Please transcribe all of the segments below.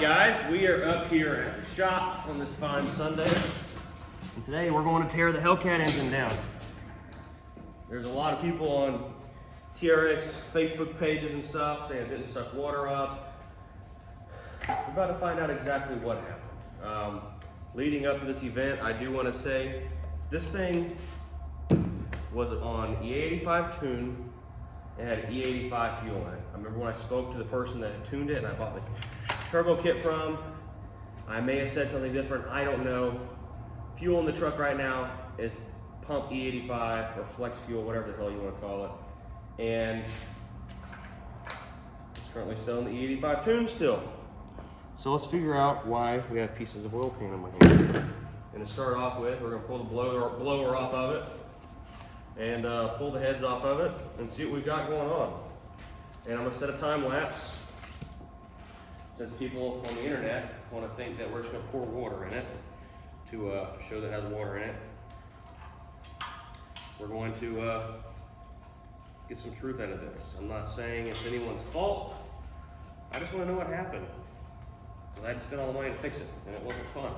guys, we are up here at the shop on this fine Sunday, and today we're going to tear the Hellcat engine down. There's a lot of people on TRX Facebook pages and stuff saying it didn't suck water up. We're about to find out exactly what happened. Leading up to this event, I do want to say this thing was on E85 tune and had E85 fuel in it. I remember when I spoke to the person that had tuned it and I bought the turbo kit from. I may have said something different, I don't know. Fuel in the truck right now is pump E85 or flex fuel, whatever the hell you want to call it. And it's currently selling the E85 tune still. So let's figure out why we have pieces of oil paint on my hand. And to start off with, we're going to pull the blower off of it and pull the heads off of it and see what we've got going on. And I'm going to set a time lapse since people on the internet want to think that we're just going to pour water in it to show that it has water in it. We're going to get some truth out of this. I'm not saying it's anyone's fault. I just want to know what happened. I had to spend all the money to fix it, and it wasn't fun.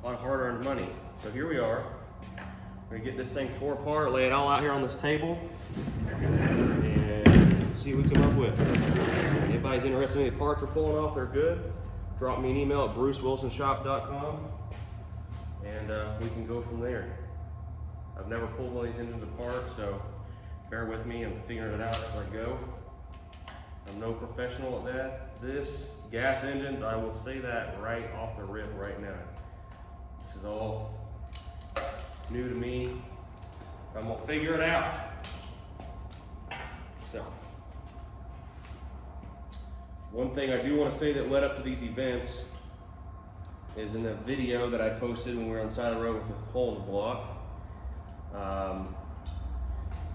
A lot of hard-earned money. So here we are. We're gonna get this thing tore apart, lay it all out here on this table, and see what we come up with. If anybody's interested in any parts we're pulling off, they're good. Drop me an email at brucewilsonshop.com, and we can go from there. I've never pulled one of these engines apart, so bear with me. I'm figuring it out as I go. I'm no professional at that. This gas engines, I will say that right off the rip right now. This is all new to me. I'm gonna figure it out. So, one thing I do want to say that led up to these events is in the video that I posted when we were on the side of the road with the hole in the block.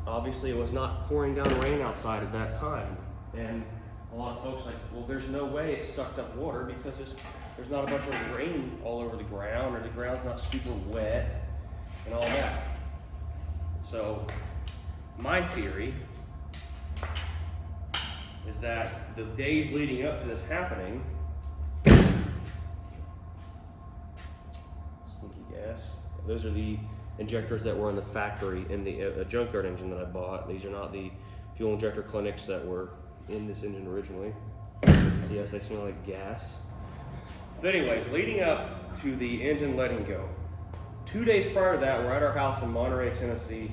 Obviously, it was not pouring down rain outside at that time, and a lot of folks are like, well, there's no way it sucked up water because there's not a bunch of rain all over the ground, or the ground's not super wet and all that. So my theory is that the days leading up to this happening, stinky gas, those are the injectors that were in the factory in the junkyard engine that I bought. These are not the fuel injector clinics that were in this engine originally. So yes, they smell like gas. But anyways, leading up to the engine letting go, 2 days prior to that, we're at our house in Monterey, Tennessee.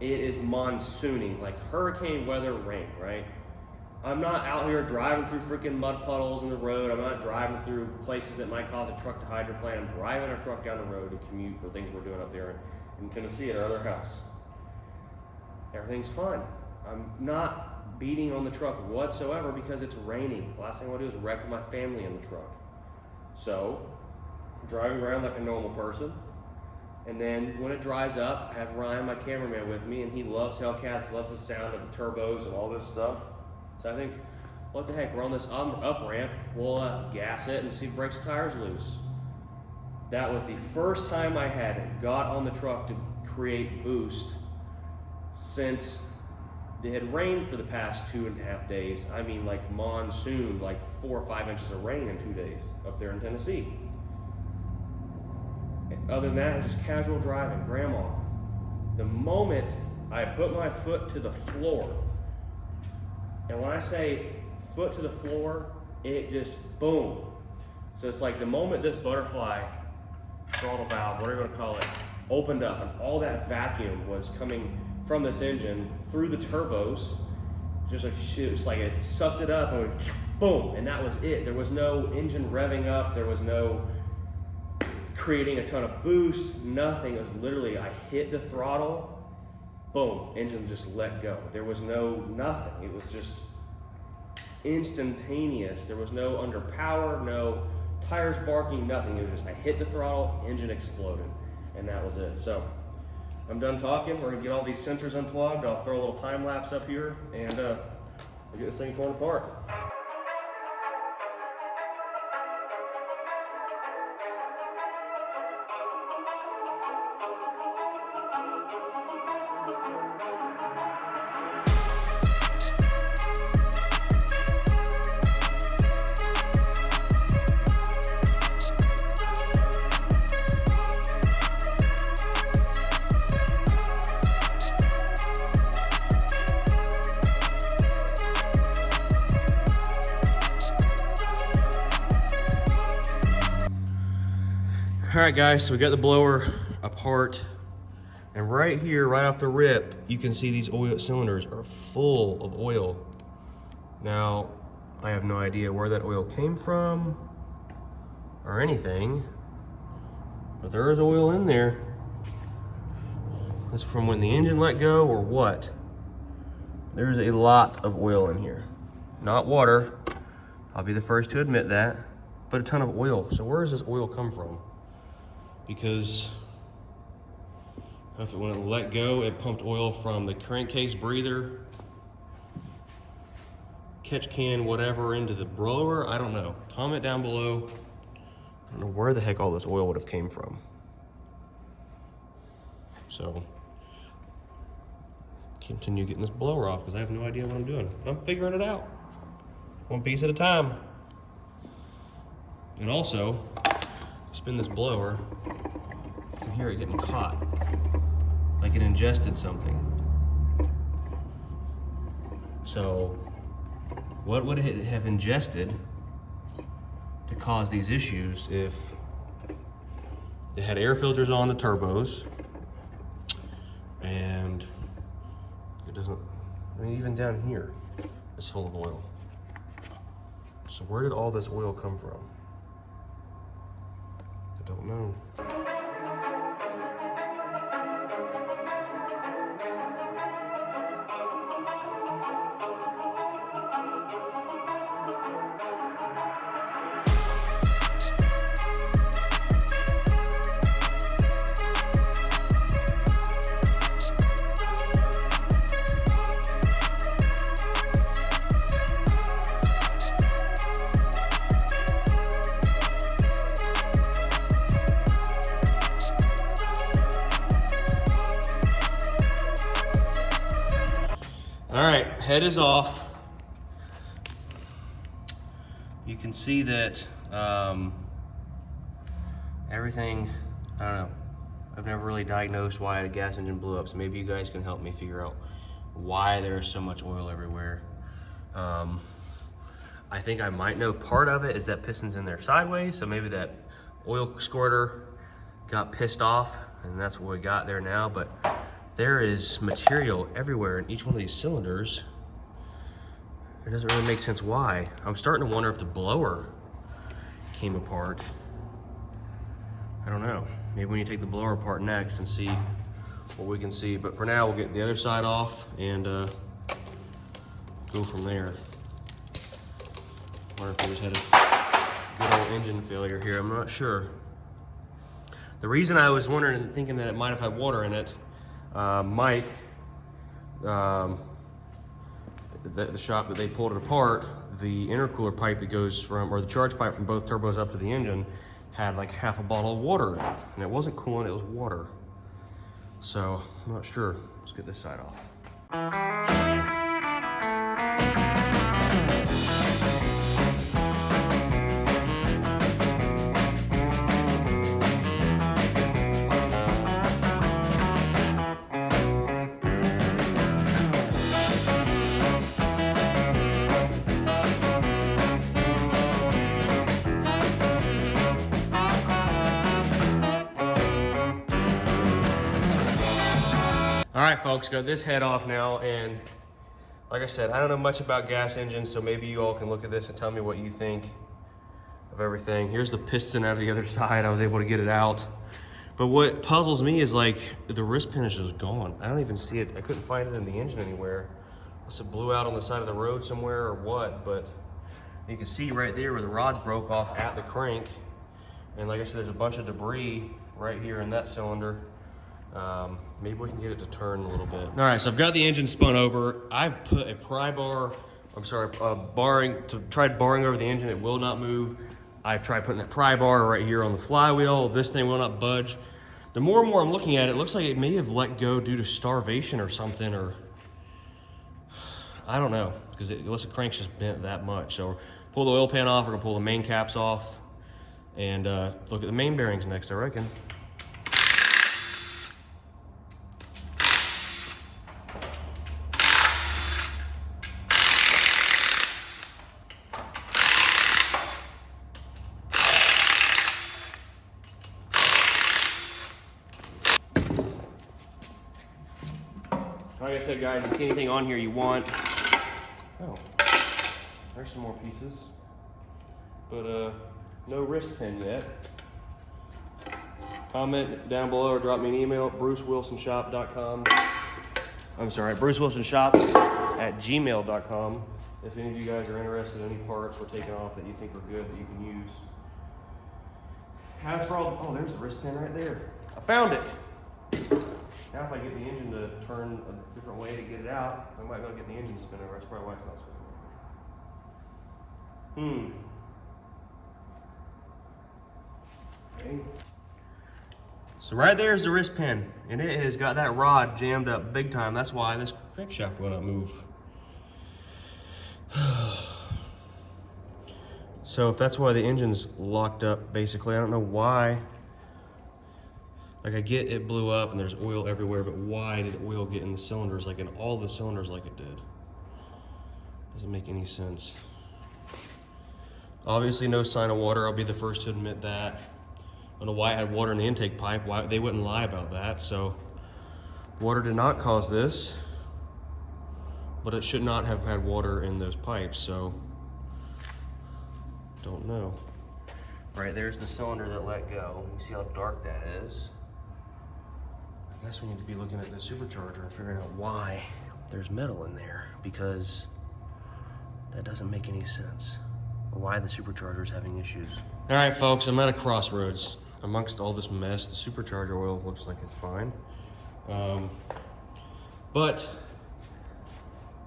It is monsooning, like hurricane weather rain, right? I'm not out here driving through freaking mud puddles in the road. I'm not driving through places that might cause a truck to hydroplane. I'm driving a truck down the road to commute for things we're doing up there in Tennessee at our other house. Everything's fine. I'm not beating on the truck whatsoever because it's raining. The last thing I want to do is wreck my family in the truck. So, I'm driving around like a normal person. And then when it dries up, I have Ryan, my cameraman, with me, and he loves Hellcats, loves the sound of the turbos and all this stuff. So I think, what the heck, we're on this up ramp, we'll gas it and see if it breaks the tires loose. That was the first time I had got on the truck to create boost since it had rained for the past 2.5 days. I mean, like monsoon, like 4 or 5 inches of rain in 2 days up there in Tennessee. Other than that, it was just casual driving, grandma. The moment I put my foot to the floor, and when I say foot to the floor, it just boom. So it's like the moment this butterfly throttle valve, whatever you want to call it, opened up, and all that vacuum was coming from this engine through the turbos, just like it was like it sucked it up and went boom, and that was it. There was no engine revving up, there was no creating a ton of boost, nothing. It was literally, I hit the throttle, boom, engine just let go. There was nothing. It was just instantaneous. There was no under power, no tires barking, nothing. It was just, I hit the throttle, engine exploded, and that was it. So I'm done talking. We're gonna get all these sensors unplugged. I'll throw a little time lapse up here, and we'll get this thing torn apart. All right, guys, so we got the blower apart, and right here, right off the rip, you can see these oil cylinders are full of oil. Now, I have no idea where that oil came from or anything, but there is oil in there. That's from when the engine let go or what? There's a lot of oil in here. Not water, I'll be the first to admit that, but a ton of oil. So where does this oil come from? Because when it let go, it pumped oil from the crankcase breather, catch can, whatever, into the blower. I don't know. Comment down below. I don't know where the heck all this oil would have came from. So, continue getting this blower off because I have no idea what I'm doing. I'm figuring it out. One piece at a time. And also, spin this blower, you can hear it getting caught, like it ingested something. So, what would it have ingested to cause these issues if it had air filters on the turbos and it doesn't, I mean, even down here, it's full of oil. So where did all this oil come from? I don't know. All right, head is off. You can see that everything, I don't know, I've never really diagnosed why a gas engine blew up, so maybe you guys can help me figure out why there's so much oil everywhere. I think I might know part of it is that piston's in there sideways, so maybe that oil squirter got pissed off, and that's what we got there now, but there is material everywhere in each one of these cylinders. It doesn't really make sense why. I'm starting to wonder if the blower came apart. I don't know. Maybe we need to take the blower apart next and see what we can see. But for now, we'll get the other side off and go from there. I wonder if we just had a good old engine failure here. I'm not sure. The reason I was wondering and thinking that it might have had water in it, Mike, the shop that they pulled it apart, the intercooler pipe that goes from, or the charge pipe from both turbos up to the engine had like half a bottle of water in it. And it wasn't coolant, it was water. So, I'm not sure. Let's get this side off. All right, folks, got this head off now, and like I said, I don't know much about gas engines, so maybe you all can look at this and tell me what you think of everything. Here's the piston out of the other side. I was able to get it out. But what puzzles me is like the wrist pin is just gone. I don't even see it. I couldn't find it in the engine anywhere. Unless it blew out on the side of the road somewhere or what, but you can see right there where the rods broke off at the crank. And like I said, there's a bunch of debris right here in that cylinder. Maybe we can get it to turn a little bit. All right, so I've got the engine spun over. I've put a tried barring over the engine. It will not move. I've tried putting that pry bar right here on the flywheel. This thing will not budge. The more and more I'm looking at it, it looks like it may have let go due to starvation or something, or I don't know, because unless the crank's just bent that much. So pull the oil pan off, we're gonna pull the main caps off, and look at the main bearings next, I reckon. Like I said, guys, if you see anything on here you want, oh, there's some more pieces, but no wrist pin yet. Comment down below or drop me an email at brucewilsonshop.com. I'm sorry, brucewilsonshop@gmail.com. If any of you guys are interested in any parts we're taking off that you think are good that you can use. As for all, oh, there's the wrist pin right there. I found it. Now if I get the engine to turn a different way to get it out, I might be able to get the engine to spin over. That's probably why it's not spinning. Okay. So right there's the wrist pin, and it has got that rod jammed up big time. That's why this crankshaft will not move. So if that's why the engine's locked up, basically, I don't know why. Like I get it blew up and there's oil everywhere, but why did oil get in the cylinders, like in all the cylinders like it did? Doesn't make any sense. Obviously no sign of water, I'll be the first to admit that. I don't know why it had water in the intake pipe, why they wouldn't lie about that. So water did not cause this, but it should not have had water in those pipes, so don't know. Right, there's the cylinder that let go. You see how dark that is. I guess we need to be looking at the supercharger and figuring out why there's metal in there, because that doesn't make any sense. Or why the supercharger is having issues. All right, folks, I'm at a crossroads. Amongst all this mess, the supercharger oil looks like it's fine. But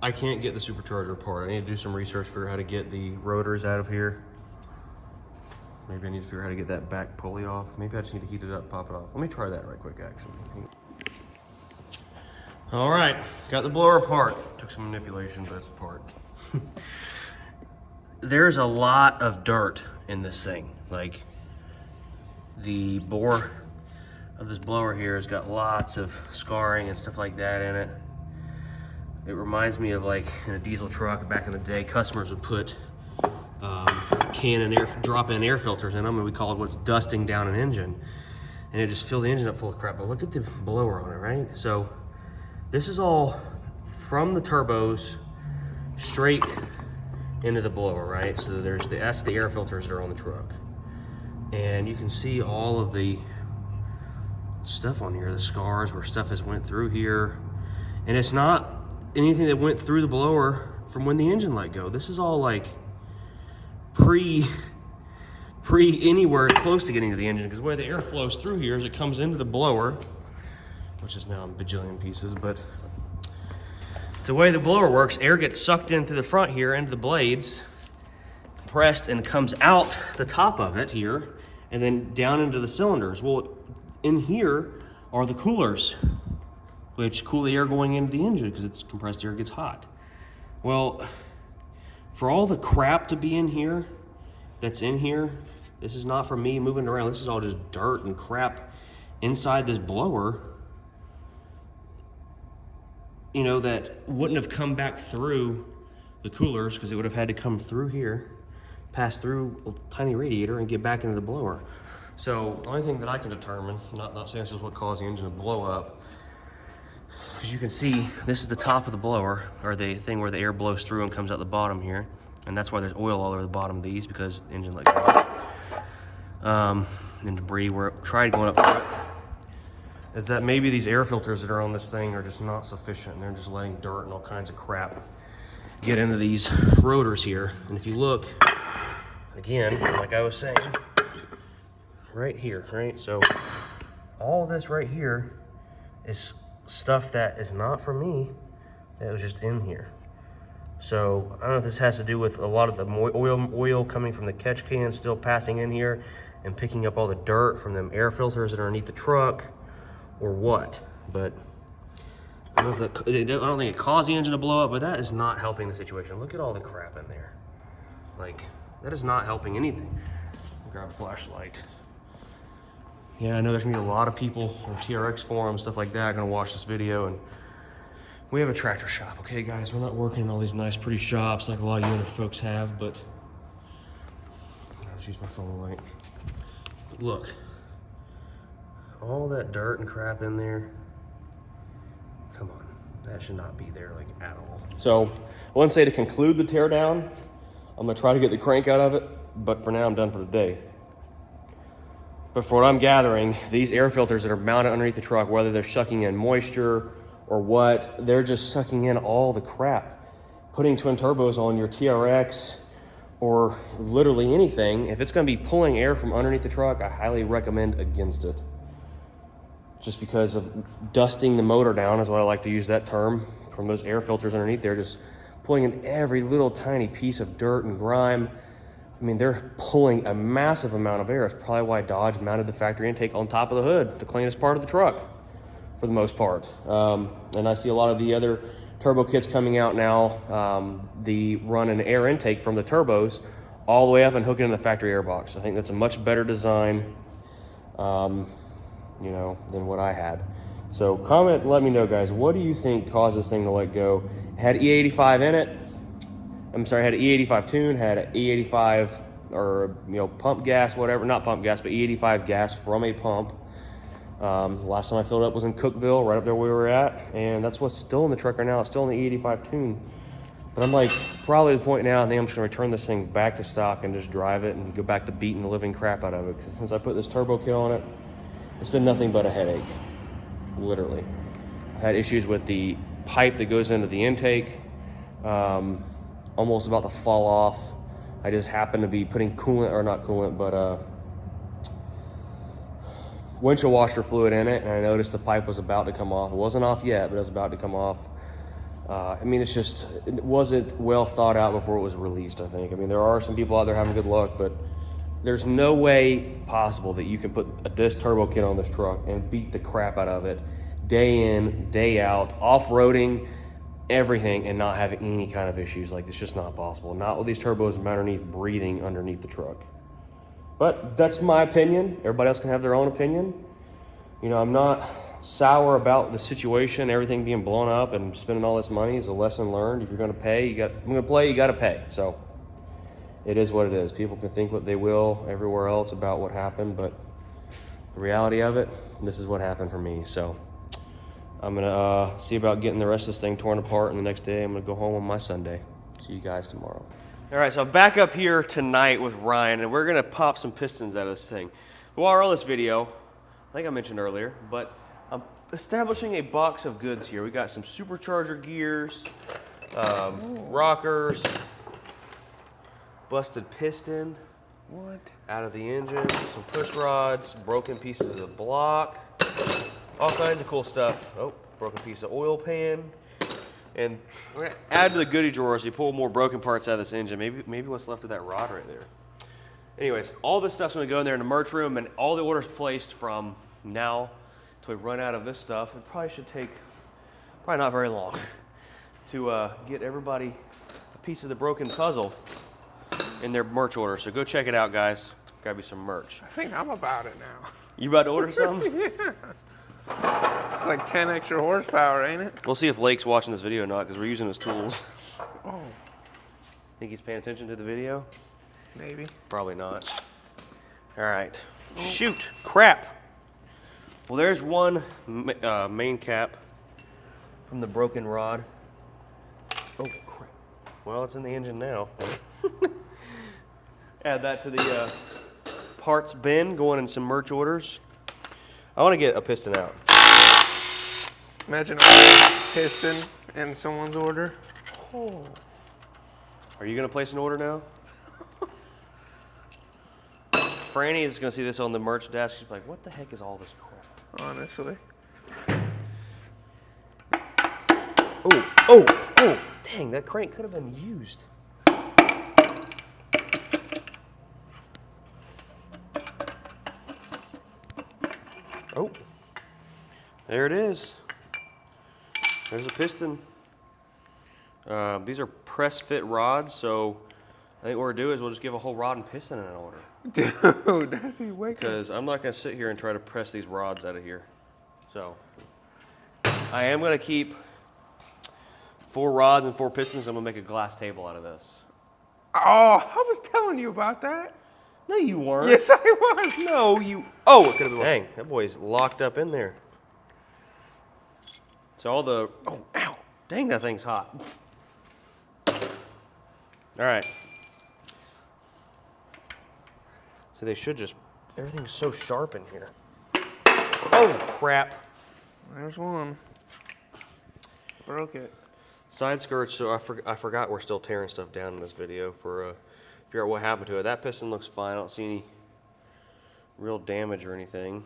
I can't get the supercharger apart. I need to do some research for how to get the rotors out of here. Maybe I need to figure out how to get that back pulley off. Maybe I just need to heat it up, pop it off. Let me try that right quick, actually. All right, got the blower apart. Took some manipulation, but it's apart. There's a lot of dirt in this thing. Like, the bore of this blower here has got lots of scarring and stuff like that in it. It reminds me of, like, in a diesel truck back in the day, customers would put drop-in air filters in them, and we call it what's dusting down an engine, and it just filled the engine up full of crap. But look at the blower on it, right? So this is all from the turbos straight into the blower, right? So that's the air filters that are on the truck, and you can see all of the stuff on here, the scars where stuff has went through here, and it's not anything that went through the blower from when the engine let go. This is all like pre anywhere close to getting to the engine, because where the air flows through here is it comes into the blower, which is now in bajillion pieces, but it's the way the blower works. Air gets sucked in through the front here into the blades, compressed, and comes out the top of it here and then down into the cylinders. Well, in here are the coolers, which cool the air going into the engine because it's compressed air gets hot. Well, for all the crap to be in here, that's in here, this is not from me moving around. This is all just dirt and crap inside this blower, you know, that wouldn't have come back through the coolers because it would have had to come through here, pass through a tiny radiator and get back into the blower. So the only thing that I can determine, not saying this is what caused the engine to blow up, as you can see, this is the top of the blower, or the thing where the air blows through and comes out the bottom here. And that's why there's oil all over the bottom of these, because the engine let go. And debris where it tried going up through it. Is that maybe these air filters that are on this thing are just not sufficient, and they're just letting dirt and all kinds of crap get into these rotors here. And if you look, again, like I was saying, right here, right? So all this right here is stuff that is not from me, that was just in here. So I don't know if this has to do with a lot of the oil coming from the catch can still passing in here and picking up all the dirt from them air filters that are underneath the truck, or what. But I don't think it caused the engine to blow up, but that is not helping the situation. Look at all the crap in there. Like, that is not helping anything. Grab a flashlight. Yeah, I know there's gonna be a lot of people on TRX forums, stuff like that, gonna watch this video, and we have a tractor shop, okay, guys? We're not working in all these nice, pretty shops like a lot of you other folks have, but I'll just use my phone light. But look, all that dirt and crap in there. Come on. That should not be there like at all. So I wouldn't say to conclude the teardown. I'm gonna try to get the crank out of it, but for now I'm done for the day. But for what I'm gathering, these air filters that are mounted underneath the truck, whether they're sucking in moisture or what, they're just sucking in all the crap. Putting twin turbos on your TRX or literally anything, if it's gonna be pulling air from underneath the truck, I highly recommend against it. Just because of dusting the motor down is what I like to use that term, from those air filters underneath there, just pulling in every little tiny piece of dirt and grime. I mean, they're pulling a massive amount of air. It's probably why Dodge mounted the factory intake on top of the hood, the cleanest part of the truck, for the most part. And I see a lot of the other turbo kits coming out now, the run an air intake from the turbos all the way up and hook it in the factory air box. I think that's a much better design, you know, than what I had. So comment and let me know, guys, what do you think caused this thing to let go? It had E85 in it. I'm sorry, had an E85 tune, had an E85 or, you know, pump gas, whatever, not pump gas, but E85 gas from a pump. Last time I filled it up was in Cookville, right up there where we were at, and that's what's still in the truck right now. It's still in the E85 tune. But I'm like, probably at the point now, I think I'm just gonna return this thing back to stock and just drive it and go back to beating the living crap out of it. Because since I put this turbo kit on it, it's been nothing but a headache, literally. I've had issues with the pipe that goes into the intake. Almost about to fall off. I just happened to be putting coolant, or not coolant, but windshield washer fluid in it, and I noticed the pipe was about to come off. It wasn't off yet, but it was about to come off. I mean, it wasn't well thought out before it was released, I think. I mean, there are some people out there having good luck, but there's no way possible that you can put this turbo kit on this truck and beat the crap out of it day in, day out, off-roading, everything, and not having any kind of issues. Like, it's just not possible. Not with these turbos underneath, breathing underneath the truck. But that's my opinion. Everybody else can have their own opinion. You know, I'm not sour about the situation, everything being blown up and spending all this money is a lesson learned. If you're gonna pay, you gotta pay. So it is what it is. People can think what they will everywhere else about what happened, but the reality of it, this is what happened for me. So I'm gonna see about getting the rest of this thing torn apart, and the next day I'm gonna go home on my Sunday. See you guys tomorrow. All right, so I'm back up here tonight with Ryan, and we're gonna pop some pistons out of this thing. While we're on this video, I think I mentioned earlier, but I'm establishing a box of goods here. We got some Supercharger gears, rockers, busted piston out of the engine, some push rods, broken pieces of the block, all kinds of cool stuff. Oh, broken piece of oil pan. And we're gonna add to the goodie drawer so you pull more broken parts out of this engine. Maybe what's left of that rod right there. Anyways, all this stuff's gonna go in there in the merch room, and all the orders placed from now till we run out of this stuff. It probably should take, probably not very long, to get everybody a piece of the broken puzzle in their merch order. So go check it out, guys. Grab you some merch. I think I'm about it now. You about to order some? Yeah. It's like 10 extra horsepower, ain't it? We'll see if Lake's watching this video or not, because we're using his tools. Oh. Think he's paying attention to the video? Maybe. Probably not. All right. Oh. Shoot. Crap. Well, there's one main cap from the broken rod. Oh, crap. Well, it's in the engine now. Add that to the parts bin, going in some merch orders. I want to get a piston out. Imagine a piston in someone's order. Oh. Are you going to place an order now? Franny is going to see this on the merch desk. She's like, what the heck is all this crap? Honestly. Oh, dang, that crank could have been used. Oh, there it is. There's a piston. These are press fit rods, so I think what we'll do is we'll just give a whole rod and piston in an order. Dude, that'd be wicked. Because I'm not going to sit here and try to press these rods out of here. So I am going to keep 4 rods and 4 pistons. I'm going to make a glass table out of this. Oh, I was telling you about that. No, you weren't. Yes, I was. No, you. Oh, it could have been. Dang, that boy's locked up in there. So all the. Oh, ow. Dang, that thing's hot. All right. So they should just, everything's so sharp in here. Oh, crap. There's one. Broke it. Side skirts, so I forgot we're still tearing stuff down in this video for figure out what happened to it. That piston looks fine. I don't see any real damage or anything.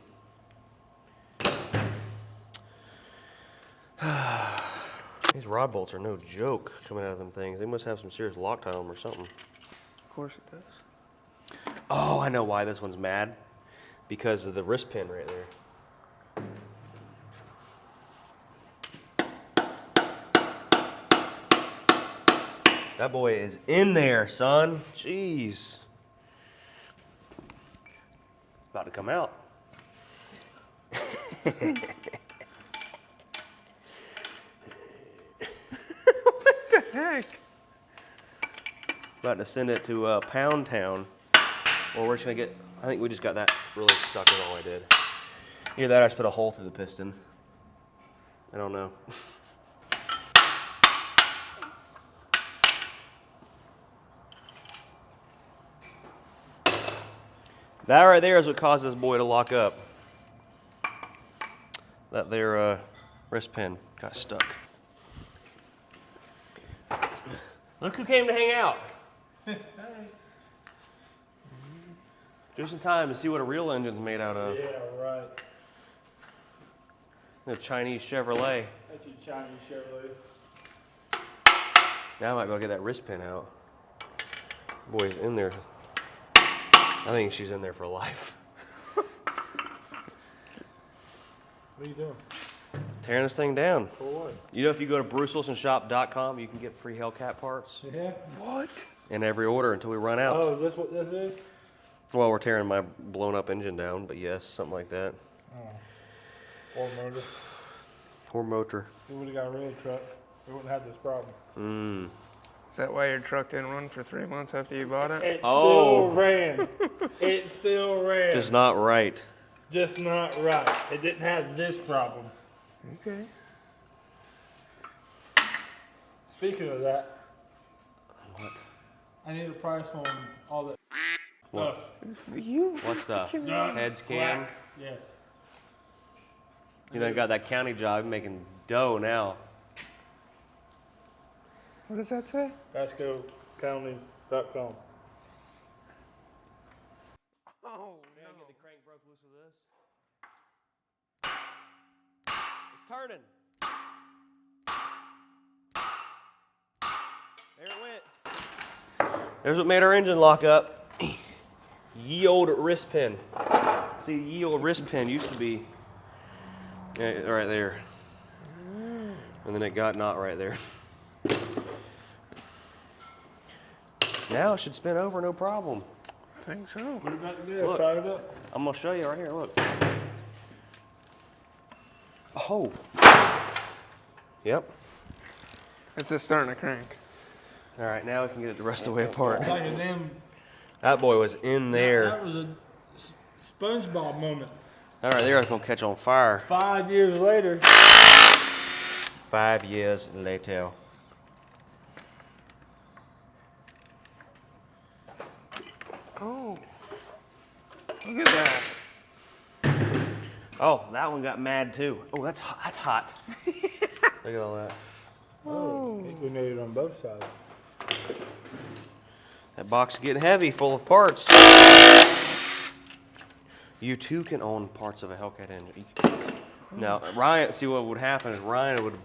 These rod bolts are no joke coming out of them things. They must have some serious Loctite on them or something. Of course it does. Oh, I know why this one's mad. Because of the wrist pin right there. That boy is in there, son. Jeez. It's about to come out. What the heck? About to send it to Pound Town. Or we're just gonna get, I think we just got that really stuck in all I did. Either that or I just put a hole through the piston. I don't know. That right there is what caused this boy to lock up. That there wrist pin got stuck. Look who came to hang out. Just in time to see what a real engine's made out of. Yeah, right. The Chinese Chevrolet. That's your Chinese Chevrolet. Now I might be able to get that wrist pin out. Boy's in there. I think she's in there for life. What are you doing? Tearing this thing down. For what? You know, if you go to brucewilsonshop.com, you can get free Hellcat parts Yeah. What? in every order until we run out. Oh, is this what this is? Well, we're tearing my blown up engine down, but yes, something like that. Oh. Or motor. Or motor. We would have got a real truck. We wouldn't have this problem. Is that why your truck didn't run for 3 months after you bought it? It Oh. still ran. It still ran. Just not right. Just not right. It didn't have this problem. Okay. Speaking of that, What? I need a price on all that What? stuff. You What stuff? Done. Heads cam? Black. Yes. You know, you got that county job making dough now. What does that say? PascoCounty.com. Oh, Get the crank broke loose with this. It's turning. There it went. There's what made our engine lock up. Ye old wrist pin. See, ye old wrist pin used to be right there. And then it got not right there. Now it should spin over, no problem. I think so. What about to do? Look. Fire it up. I'm gonna show you right here, look. Oh. Yep. It's just starting to crank. All right, now we can get it the rest of the way apart. It's like a damn. That boy was in there. That was a SpongeBob moment. That right there is gonna catch on fire. 5 years later. 5 years later. Oh. Look at that. Oh, that one got mad too. Oh, that's hot. That's hot. Look at all that. Oh. I think we made it on both sides. That box is getting heavy, full of parts. You too can own parts of a Hellcat engine. Now, Ryan, see what would happen is Ryan would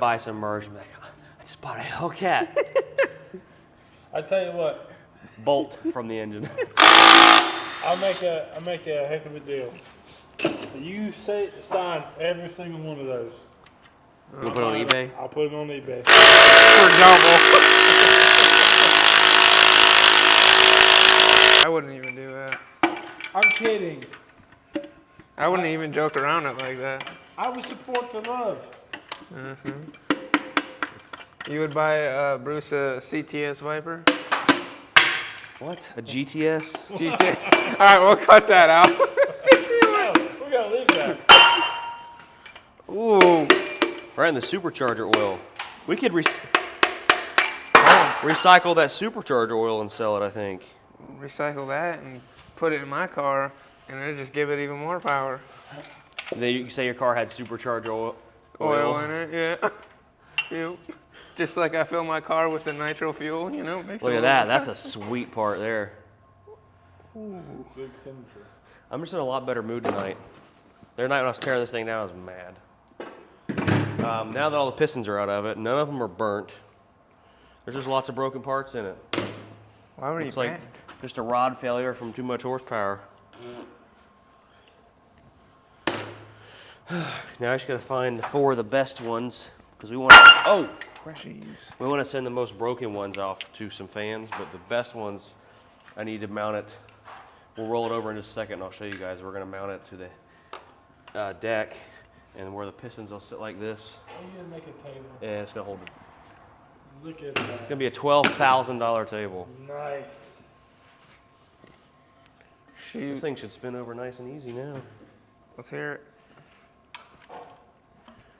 buy some merge and be like, I just bought a Hellcat. I tell you what, Bolt from the engine. I'll make a heck of a deal. You sign every single one of those. We'll put it on eBay. I'll put them on eBay. For double. I wouldn't even do that. I'm kidding. I wouldn't even joke around it like that. I would support the love. You would buy Bruce a CTS Viper? What? A GTS? GTS. All right, we'll cut that out. No, we're gonna leave that. Ooh. Right in the supercharger oil. We could recycle that supercharger oil and sell it, I think. Recycle that and put it in my car, and it'll just give it even more power. Then you say your car had supercharger Oil in it, yeah. Yep. Just like I fill my car with the nitro fuel, you know. Makes Look it at that. That's a sweet part there. Ooh, big signature. I'm just in a lot better mood tonight. The other night when I was tearing this thing down, I was mad. Now that all the pistons are out of it, none of them are burnt. There's just lots of broken parts in it. Why were you Looks like mad? just a rod failure from too much horsepower. Now I just gotta find 4 of the best ones because we want to. We want to send the most broken ones off to some fans, but the best ones, I need to mount it. We'll roll it over in just a second and I'll show you guys. We're gonna mount it to the deck, and where the pistons will sit like this. Oh, you gonna make a table. Yeah, it's gonna hold it. Look at that. It's gonna be a $12,000 table. Nice. This thing should spin over nice and easy now. Let's hear it.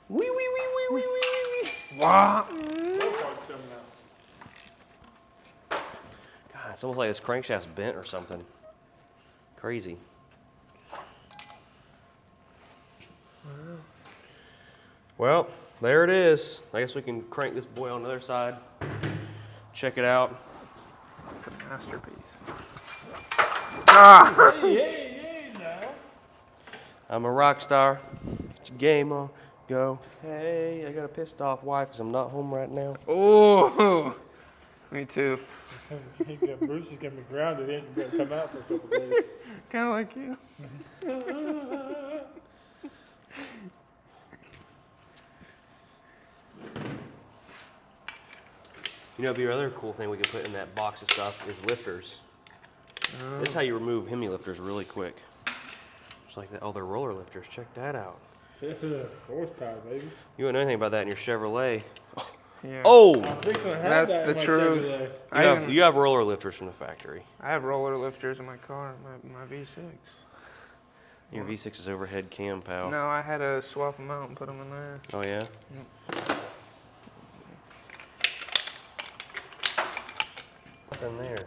Wee wee wee wee wee wee wee. Wow. God, it's almost like this crankshaft's bent or something. Crazy. Well, there it is. I guess we can crank this boy on the other side. Check it out. It's a masterpiece. Ah. Hey, now. I'm a rock star. Get your game on. Go. Hey, I got a pissed off wife because I'm not home right now. Oh, me too. Bruce is gonna be grounded. He ain't gonna come out for a couple days. Kind of like you. You know, the other cool thing we can put in that box of stuff is lifters. This is how you remove Hemi lifters really quick. Just like that. Oh, they're roller lifters. Check that out. Horsepower, baby. You wouldn't know anything about that in your Chevrolet. Yeah. Oh! I'm fixing to have That's that the in my truth. Chevrolet. You have roller lifters from the factory. I have roller lifters in my car, my V6. Your V6 is overhead cam, pal. No, I had to swap them out and put them in there. Oh, yeah? Nothing there.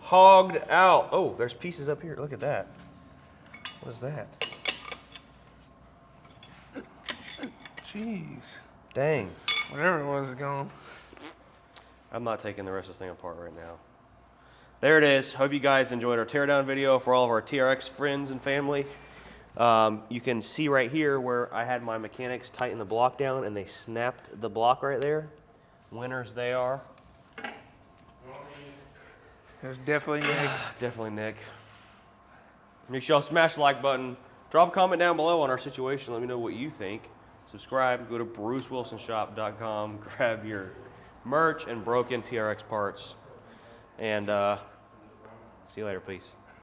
Hogged out. Oh, there's pieces up here. Look at that. What is that? Jeez. Dang. Whatever it was is gone. I'm not taking the rest of this thing apart right now. There it is. Hope you guys enjoyed our teardown video for all of our TRX friends and family. You can see right here where I had my mechanics tighten the block down and they snapped the block right there. Winners they are. It was definitely Nick. Definitely Nick. Make sure y'all smash the like button. Drop a comment down below on our situation. Let me know what you think. Subscribe. Go to brucewilsonshop.com. Grab your merch and broken TRX parts. And see you later. Peace.